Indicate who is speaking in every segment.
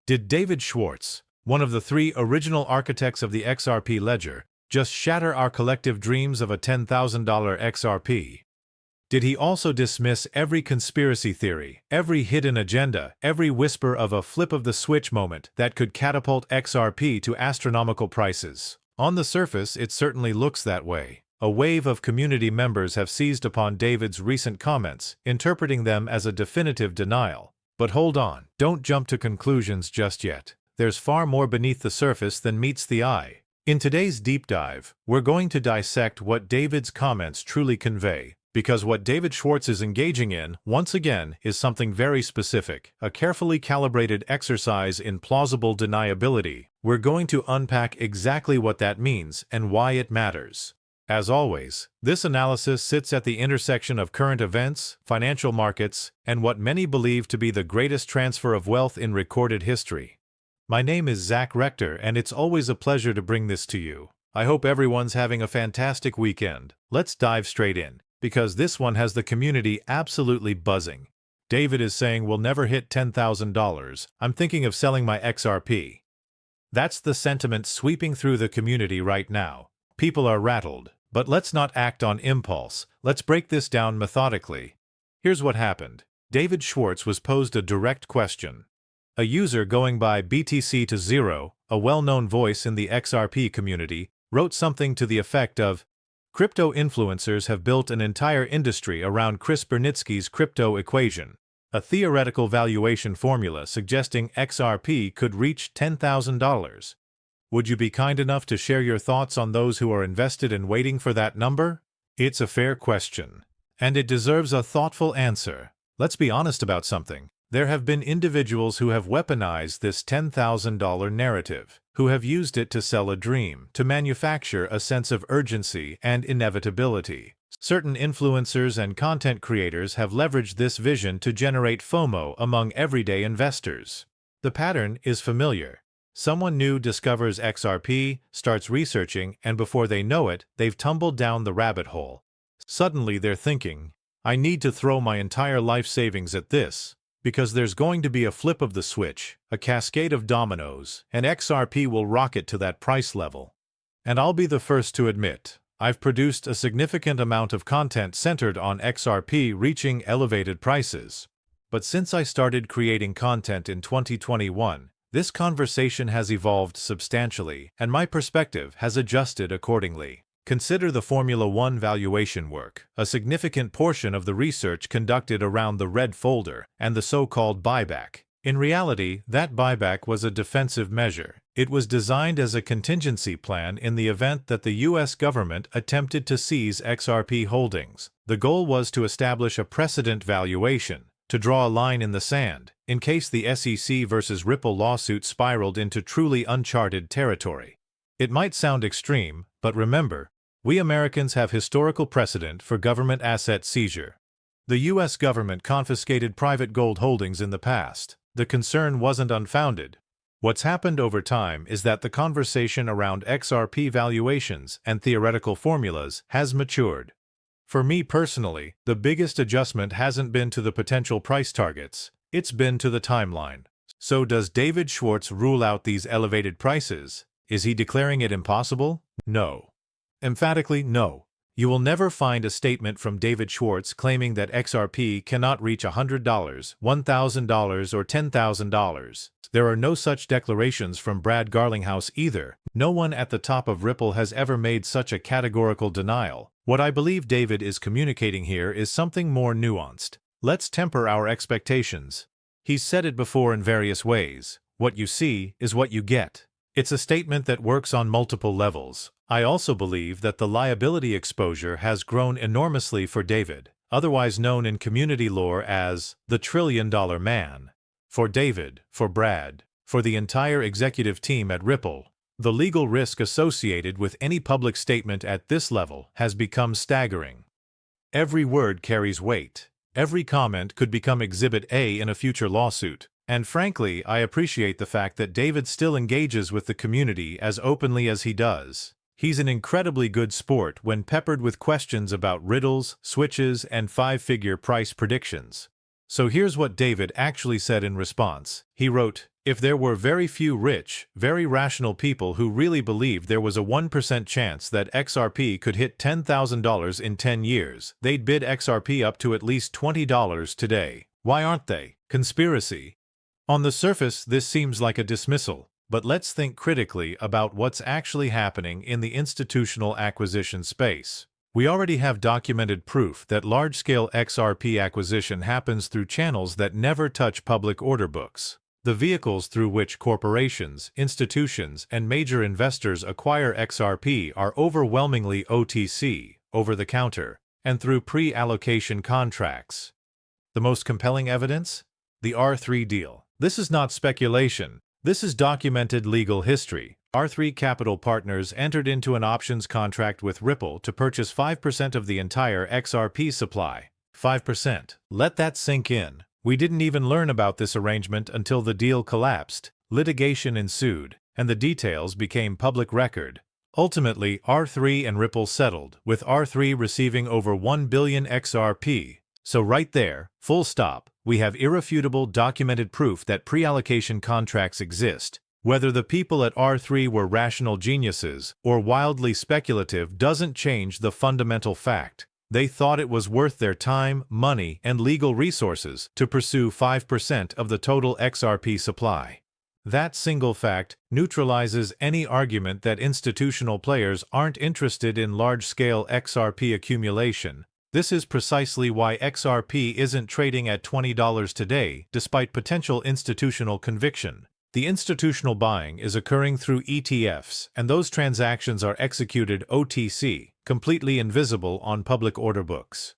Speaker 1: Did David Schwartz, one of the three original architects of the XRP ledger, just shatter our collective dreams of a $10,000 XRP? Did he also dismiss every conspiracy theory, every hidden agenda, every whisper of a flip-of-the-switch moment that could catapult XRP to astronomical prices? On the surface, it certainly looks that way. A wave of community members have seized upon David's recent comments, interpreting them as a definitive denial. But hold on, don't jump to conclusions just yet. There's far more beneath the surface than meets the eye. In today's deep dive, we're going to dissect what David's comments truly convey. Because what David Schwartz is engaging in, once again, is something very specific, a carefully calibrated exercise in plausible deniability. We're going to unpack exactly what that means and why it matters. As always, this analysis sits at the intersection of current events, financial markets, and what many believe to be the greatest transfer of wealth in recorded history. My name is Zach Rector, and it's always a pleasure to bring this to you. I hope everyone's having a fantastic weekend. Let's dive straight in, because this one has the community absolutely buzzing. David is saying we'll never hit $10,000. I'm thinking of selling my XRP. That's the sentiment sweeping through the community right now. People are rattled. But let's not act on impulse. Let's break this down methodically. Here's what happened. David Schwartz was posed a direct question. A user going by BTC to Zero, a well-known voice in the XRP community, wrote something to the effect of, "Crypto influencers have built an entire industry around Chris Bernitsky's crypto equation, a theoretical valuation formula suggesting XRP could reach $10,000. Would you be kind enough to share your thoughts on those who are invested and waiting for that number?" It's a fair question, and it deserves a thoughtful answer. Let's be honest about something. There have been individuals who have weaponized this $10,000 narrative, who have used it to sell a dream, to manufacture a sense of urgency and inevitability. Certain influencers and content creators have leveraged this vision to generate FOMO among everyday investors. The pattern is familiar. Someone new discovers XRP, starts researching, and before they know it, they've tumbled down the rabbit hole. Suddenly they're thinking, I need to throw my entire life savings at this, because there's going to be a flip of the switch, a cascade of dominoes, and XRP will rocket to that price level. And I'll be the first to admit, I've produced a significant amount of content centered on XRP reaching elevated prices. But since I started creating content in 2021, this conversation has evolved substantially, and my perspective has adjusted accordingly. Consider the Formula One valuation work, a significant portion of the research conducted around the red folder and the so-called buyback. In reality, that buyback was a defensive measure. It was designed as a contingency plan in the event that the U.S. government attempted to seize XRP holdings. The goal was to establish a precedent valuation, to draw a line in the sand, in case the SEC versus Ripple lawsuit spiraled into truly uncharted territory. It might sound extreme, but remember, we Americans have historical precedent for government asset seizure. The U.S. government confiscated private gold holdings in the past. The concern wasn't unfounded. What's happened over time is that the conversation around XRP valuations and theoretical formulas has matured. For me personally, the biggest adjustment hasn't been to the potential price targets, it's been to the timeline. So does David Schwartz rule out these elevated prices? Is he declaring it impossible? No. Emphatically no. You will never find a statement from David Schwartz claiming that XRP cannot reach $100, $1,000, or $10,000. There are no such declarations from Brad Garlinghouse either. No one at the top of Ripple has ever made such a categorical denial. What I believe David is communicating here is something more nuanced. Let's temper our expectations. He's said it before in various ways. What you see is what you get. It's a statement that works on multiple levels. I also believe that the liability exposure has grown enormously for David, otherwise known in community lore as the $1 trillion man. For David, for Brad, for the entire executive team at Ripple, the legal risk associated with any public statement at this level has become staggering. Every word carries weight. Every comment could become Exhibit A in a future lawsuit. And frankly, I appreciate the fact that David still engages with the community as openly as he does. He's an incredibly good sport when peppered with questions about riddles, switches, and five-figure price predictions. So here's what David actually said in response. He wrote, If there were very few rich, very rational people who really believed there was a 1% chance that XRP could hit $10,000 in 10 years, they'd bid XRP up to at least $20 today. Why aren't they? Conspiracy. On the surface, this seems like a dismissal, but let's think critically about what's actually happening in the institutional acquisition space. We already have documented proof that large-scale XRP acquisition happens through channels that never touch public order books. The vehicles through which corporations, institutions, and major investors acquire XRP are overwhelmingly OTC, over-the-counter, and through pre-allocation contracts. The most compelling evidence? The R3 deal. This is not speculation. This is documented legal history. R3 Capital Partners entered into an options contract with Ripple to purchase 5% of the entire XRP supply. 5%. Let that sink in. We didn't even learn about this arrangement until the deal collapsed, litigation ensued, and the details became public record. Ultimately, R3 and Ripple settled, with R3 receiving over 1 billion XRP. So right there, full stop, we have irrefutable documented proof that pre-allocation contracts exist. Whether the people at R3 were rational geniuses or wildly speculative doesn't change the fundamental fact. They thought it was worth their time, money, and legal resources to pursue 5% of the total XRP supply. That single fact neutralizes any argument that institutional players aren't interested in large-scale XRP accumulation. This is precisely why XRP isn't trading at $20 today, despite potential institutional conviction. The institutional buying is occurring through ETFs, and those transactions are executed OTC, completely invisible on public order books.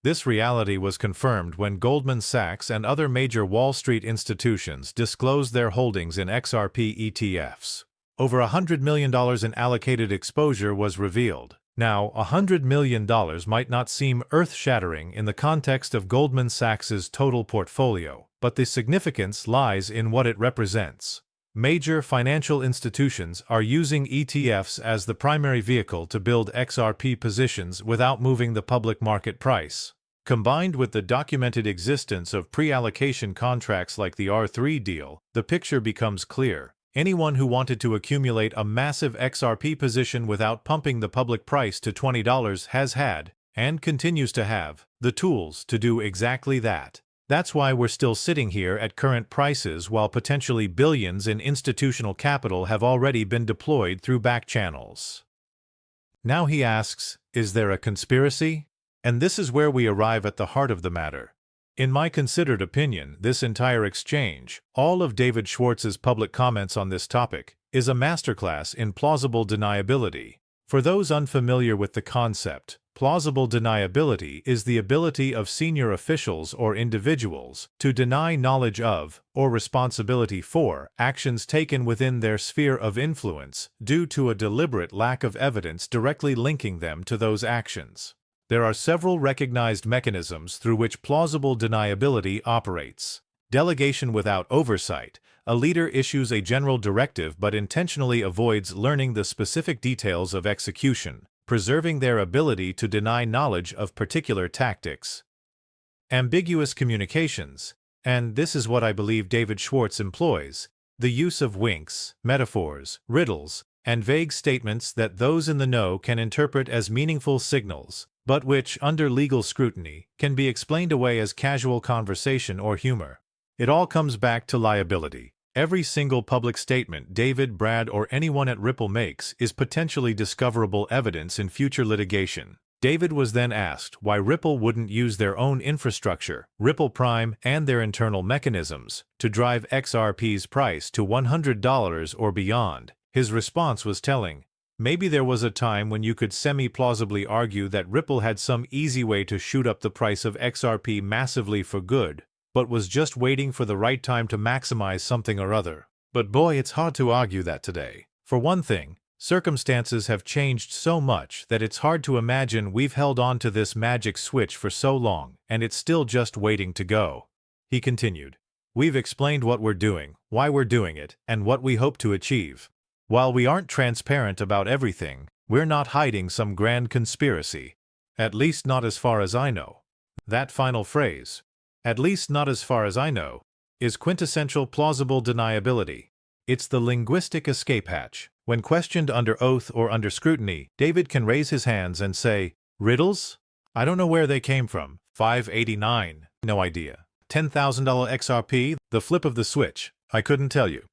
Speaker 1: This reality was confirmed when Goldman Sachs and other major Wall Street institutions disclosed their holdings in XRP ETFs. Over $100 million in allocated exposure was revealed. Now, $100 million might not seem earth-shattering in the context of Goldman Sachs's total portfolio, but the significance lies in what it represents. Major financial institutions are using ETFs as the primary vehicle to build XRP positions without moving the public market price. Combined with the documented existence of pre-allocation contracts like the R3 deal, the picture becomes clear. Anyone who wanted to accumulate a massive XRP position without pumping the public price to $20 has had, and continues to have, the tools to do exactly that. That's why we're still sitting here at current prices while potentially billions in institutional capital have already been deployed through back channels. Now he asks, is there a conspiracy? And this is where we arrive at the heart of the matter. In my considered opinion, this entire exchange, all of David Schwartz's public comments on this topic, is a masterclass in plausible deniability. For those unfamiliar with the concept, plausible deniability is the ability of senior officials or individuals to deny knowledge of, or responsibility for, actions taken within their sphere of influence due to a deliberate lack of evidence directly linking them to those actions. There are several recognized mechanisms through which plausible deniability operates. Delegation without oversight. A leader issues a general directive but intentionally avoids learning the specific details of execution, preserving their ability to deny knowledge of particular tactics. Ambiguous communications. And this is what I believe David Schwartz employs. The use of winks, metaphors, riddles, and vague statements that those in the know can interpret as meaningful signals, but which, under legal scrutiny, can be explained away as casual conversation or humor. It all comes back to liability. Every single public statement David, Brad, or anyone at Ripple makes is potentially discoverable evidence in future litigation. David was then asked why Ripple wouldn't use their own infrastructure, Ripple Prime, and their internal mechanisms to drive XRP's price to $100 or beyond. His response was telling. Maybe there was a time when you could semi-plausibly argue that Ripple had some easy way to shoot up the price of XRP massively for good, but was just waiting for the right time to maximize something or other. But boy, it's hard to argue that today. For one thing, circumstances have changed so much that it's hard to imagine we've held on to this magic switch for so long, and it's still just waiting to go. He continued. We've explained what we're doing, why we're doing it, and what we hope to achieve. While we aren't transparent about everything, we're not hiding some grand conspiracy. At least not as far as I know. That final phrase, at least not as far as I know, is quintessential plausible deniability. It's the linguistic escape hatch. When questioned under oath or under scrutiny, David can raise his hands and say, "Riddles? I don't know where they came from. 589. No idea. $10,000 XRP, the flip of the switch. I couldn't tell you."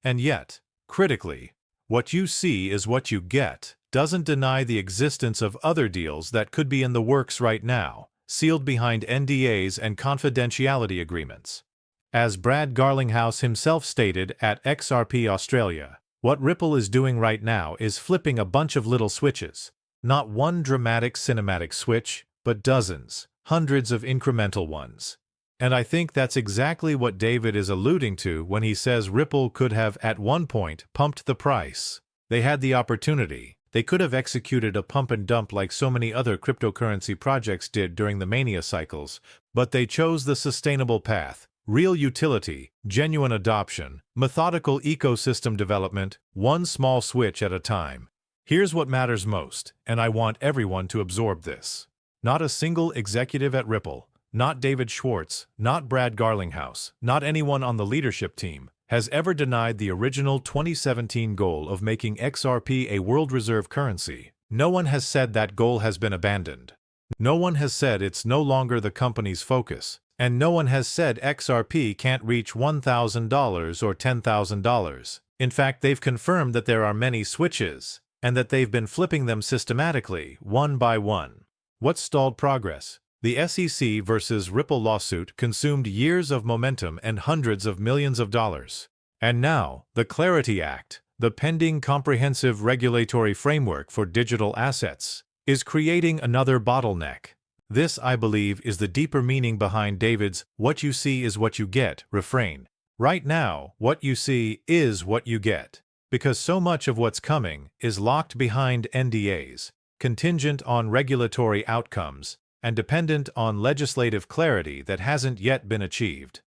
Speaker 1: And yet, critically, what you see is what you get doesn't deny the existence of other deals that could be in the works right now, sealed behind NDAs and confidentiality agreements. As Brad Garlinghouse himself stated at XRP Australia, what Ripple is doing right now is flipping a bunch of little switches. Not one dramatic cinematic switch, but dozens, hundreds of incremental ones. And I think that's exactly what David is alluding to when he says Ripple could have at one point pumped the price. They had the opportunity. They could have executed a pump and dump like so many other cryptocurrency projects did during the mania cycles, but they chose the sustainable path. Real utility, genuine adoption, methodical ecosystem development, one small switch at a time. Here's what matters most, and I want everyone to absorb this. Not a single executive at Ripple, not David Schwartz, not Brad Garlinghouse, not anyone on the leadership team, has ever denied the original 2017 goal of making XRP a world reserve currency. No one has said that goal has been abandoned. No one has said it's no longer the company's focus. And no one has said XRP can't reach $1,000 or $10,000. In fact, they've confirmed that there are many switches, and that they've been flipping them systematically, one by one. What stalled progress? The SEC versus Ripple lawsuit consumed years of momentum and hundreds of millions of dollars. And now, the Clarity Act, the pending comprehensive regulatory framework for digital assets, is creating another bottleneck. This, I believe, is the deeper meaning behind David's "what you see is what you get" refrain. Right now, what you see is what you get. Because so much of what's coming is locked behind NDAs, contingent on regulatory outcomes, and dependent on legislative clarity that hasn't yet been achieved.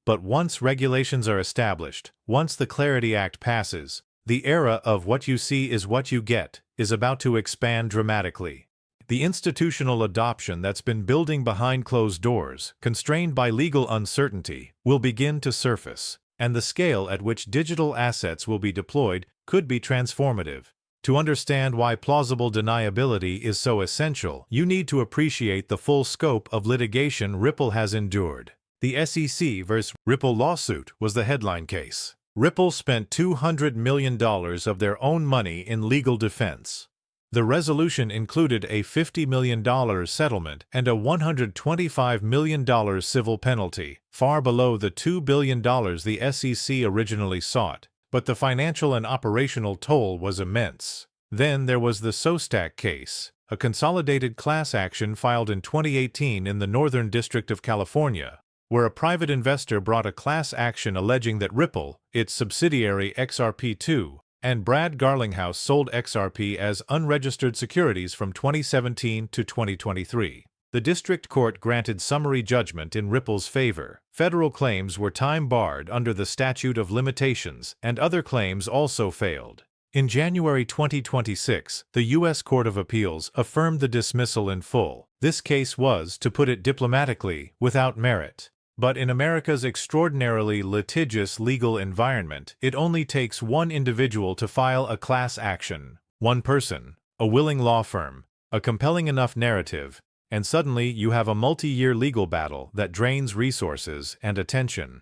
Speaker 1: But once regulations are established, once the Clarity Act passes, the era of "what you see is what you get" is about to expand dramatically. The institutional adoption that's been building behind closed doors, constrained by legal uncertainty, will begin to surface, and the scale at which digital assets will be deployed could be transformative. To understand why plausible deniability is so essential, you need to appreciate the full scope of litigation Ripple has endured. The SEC vs. Ripple lawsuit was the headline case. Ripple spent $200 million of their own money in legal defense. The resolution included a $50 million settlement and a $125 million civil penalty, far below the $2 billion the SEC originally sought, but the financial and operational toll was immense. Then there was the Sostak case, a consolidated class action filed in 2018 in the Northern District of California, where a private investor brought a class action alleging that Ripple, its subsidiary XRP2, and Brad Garlinghouse sold XRP as unregistered securities from 2017 to 2023. The district court granted summary judgment in Ripple's favor. Federal claims were time-barred under the statute of limitations, and other claims also failed. In January 2026, the U.S. Court of Appeals affirmed the dismissal in full. This case was, to put it diplomatically, without merit. But in America's extraordinarily litigious legal environment, it only takes one individual to file a class action. One person, a willing law firm, a compelling enough narrative, and suddenly you have a multi-year legal battle that drains resources and attention.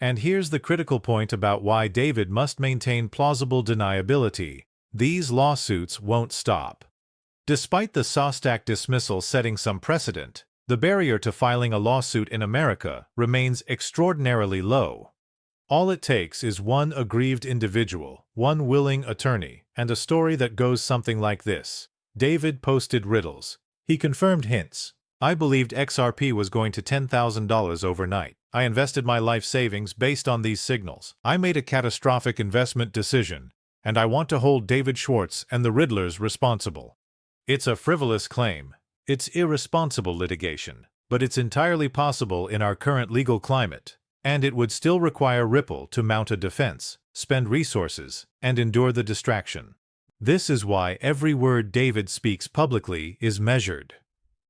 Speaker 1: And here's the critical point about why David must maintain plausible deniability. These lawsuits won't stop. Despite the Sostak dismissal setting some precedent, the barrier to filing a lawsuit in America remains extraordinarily low. All it takes is one aggrieved individual, one willing attorney, and a story that goes something like this. David posted riddles. He confirmed hints. I believed XRP was going to $10,000 overnight. I invested my life savings based on these signals. I made a catastrophic investment decision, and I want to hold David Schwartz and the Riddlers responsible. It's a frivolous claim. It's irresponsible litigation, but it's entirely possible in our current legal climate, and it would still require Ripple to mount a defense, spend resources, and endure the distraction. This is why every word David speaks publicly is measured.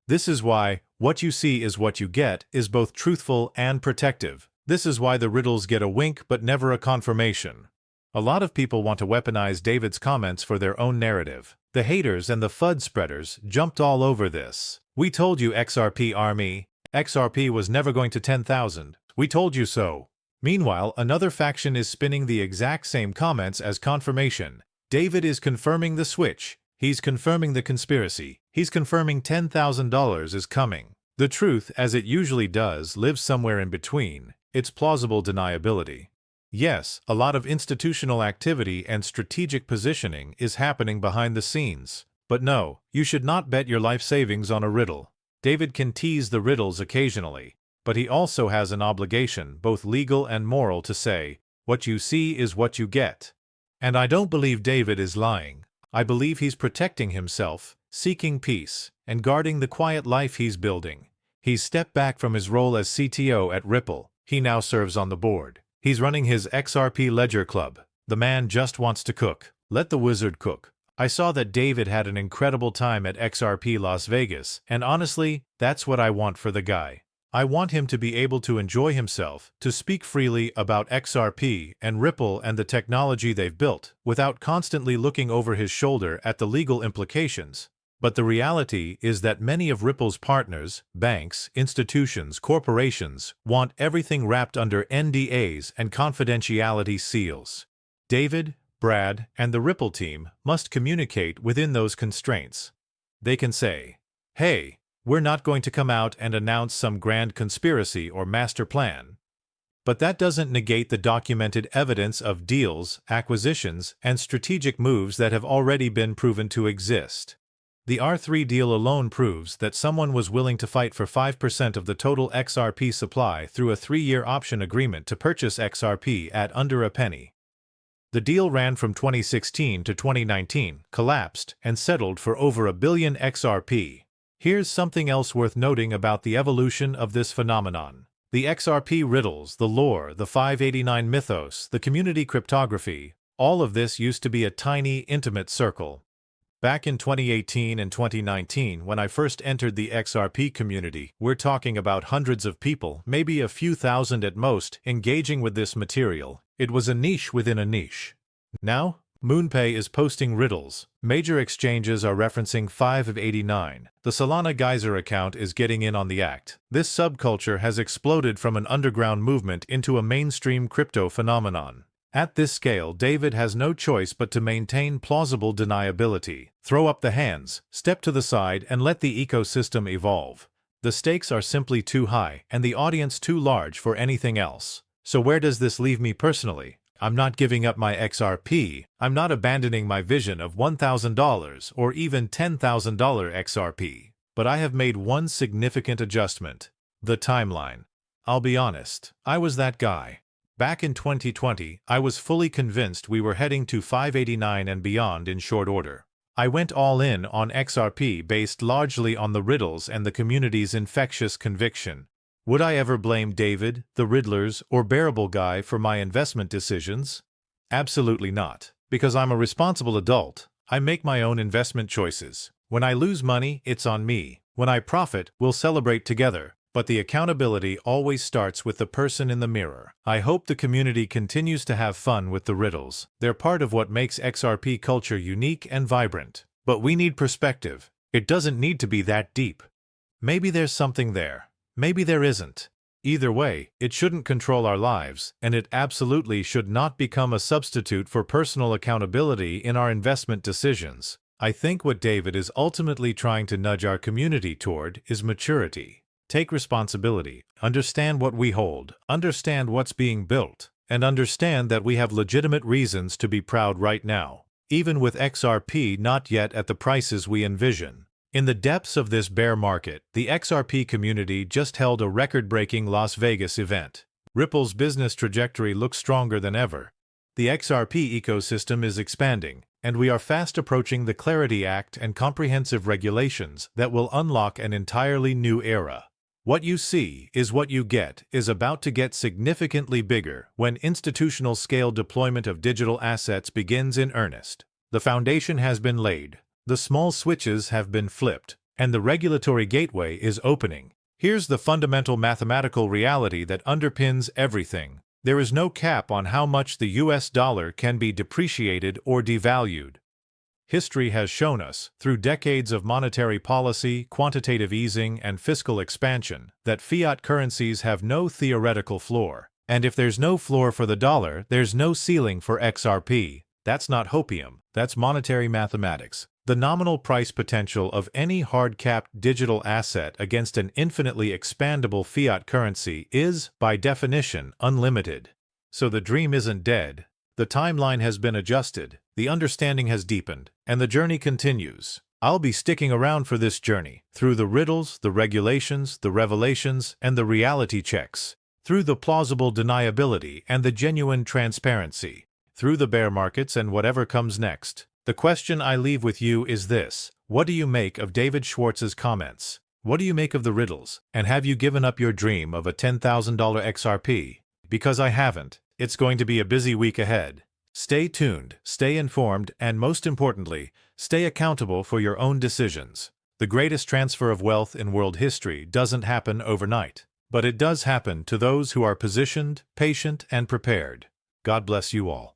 Speaker 1: This is why "what you see is what you get" is both truthful and protective. This is why the riddles get a wink but never a confirmation. A lot of people want to weaponize David's comments for their own narrative. The haters and the FUD spreaders jumped all over this. We told you, XRP army. XRP was never going to 10,000. We told you so. Meanwhile, another faction is spinning the exact same comments as confirmation. David is confirming the switch. He's confirming the conspiracy. He's confirming $10,000 is coming. The truth, as it usually does, lives somewhere in between. It's plausible deniability. Yes, a lot of institutional activity and strategic positioning is happening behind the scenes. But no, you should not bet your life savings on a riddle. David can tease the riddles occasionally, but he also has an obligation, both legal and moral, to say, what you see is what you get. And I don't believe David is lying. I believe he's protecting himself, seeking peace, and guarding the quiet life he's building. He's stepped back from his role as CTO at Ripple. He now serves on the board. He's running his XRP Ledger Club. The man just wants to cook. Let the wizard cook. I saw that David had an incredible time at XRP Las Vegas, and honestly, that's what I want for the guy. I want him to be able to enjoy himself, to speak freely about XRP and Ripple and the technology they've built, without constantly looking over his shoulder at the legal implications. But the reality is that many of Ripple's partners, banks, institutions, corporations, want everything wrapped under NDAs and confidentiality seals. David, Brad, and the Ripple team must communicate within those constraints. They can say, hey, we're not going to come out and announce some grand conspiracy or master plan. But that doesn't negate the documented evidence of deals, acquisitions, and strategic moves that have already been proven to exist. The R3 deal alone proves that someone was willing to fight for 5% of the total XRP supply through a 3-year option agreement to purchase XRP at under a penny. The deal ran from 2016 to 2019, collapsed, and settled for over $1 billion XRP. Here's something else worth noting about the evolution of this phenomenon. The XRP riddles, the lore, the 589 mythos, the community cryptography, all of this used to be a tiny, intimate circle. Back in 2018 and 2019, when I first entered the XRP community, we're talking about hundreds of people, maybe a few thousand at most, engaging with this material. It was a niche within a niche. Now, MoonPay is posting riddles. Major exchanges are referencing 5 of 89. The Solana Geyser account is getting in on the act. This subculture has exploded from an underground movement into a mainstream crypto phenomenon. At this scale, David has no choice but to maintain plausible deniability. Throw up the hands, step to the side, and let the ecosystem evolve. The stakes are simply too high, and the audience too large for anything else. So where does this leave me personally? I'm not giving up my XRP. I'm not abandoning my vision of $1,000 or even $10,000 XRP. But I have made one significant adjustment: the timeline. I'll be honest, I was that guy. Back in 2020, I was fully convinced we were heading to 589 and beyond in short order. I went all in on XRP based largely on the riddles and the community's infectious conviction. Would I ever blame David, the Riddlers, or Bearable Guy for my investment decisions? Absolutely not. Because I'm a responsible adult, I make my own investment choices. When I lose money, it's on me. When I profit, we'll celebrate together. But the accountability always starts with the person in the mirror. I hope the community continues to have fun with the riddles. They're part of what makes XRP culture unique and vibrant. But we need perspective. It doesn't need to be that deep. Maybe there's something there. Maybe there isn't. Either way, it shouldn't control our lives, and it absolutely should not become a substitute for personal accountability in our investment decisions. I think what David is ultimately trying to nudge our community toward is maturity. Take responsibility, understand what we hold, understand what's being built, and understand that we have legitimate reasons to be proud right now, even with XRP not yet at the prices we envision. In the depths of this bear market, the XRP community just held a record-breaking Las Vegas event. Ripple's business trajectory looks stronger than ever. The XRP ecosystem is expanding, and we are fast approaching the Clarity Act and comprehensive regulations that will unlock an entirely new era. What you see is what you get is about to get significantly bigger when institutional-scale deployment of digital assets begins in earnest. The foundation has been laid, the small switches have been flipped, and the regulatory gateway is opening. Here's the fundamental mathematical reality that underpins everything. There is no cap on how much the US dollar can be depreciated or devalued. History has shown us, through decades of monetary policy, quantitative easing, and fiscal expansion, that fiat currencies have no theoretical floor. And if there's no floor for the dollar, there's no ceiling for XRP. That's not hopium, that's monetary mathematics. The nominal price potential of any hard-capped digital asset against an infinitely expandable fiat currency is, by definition, unlimited. So the dream isn't dead. The timeline has been adjusted, the understanding has deepened, and the journey continues. I'll be sticking around for this journey, through the riddles, the regulations, the revelations, and the reality checks, through the plausible deniability and the genuine transparency, through the bear markets and whatever comes next. The question I leave with you is this: what do you make of David Schwartz's comments? What do you make of the riddles? And have you given up your dream of a $10,000 XRP? Because I haven't. It's going to be a busy week ahead. Stay tuned, stay informed, and most importantly, stay accountable for your own decisions. The greatest transfer of wealth in world history doesn't happen overnight, but it does happen to those who are positioned, patient, and prepared. God bless you all.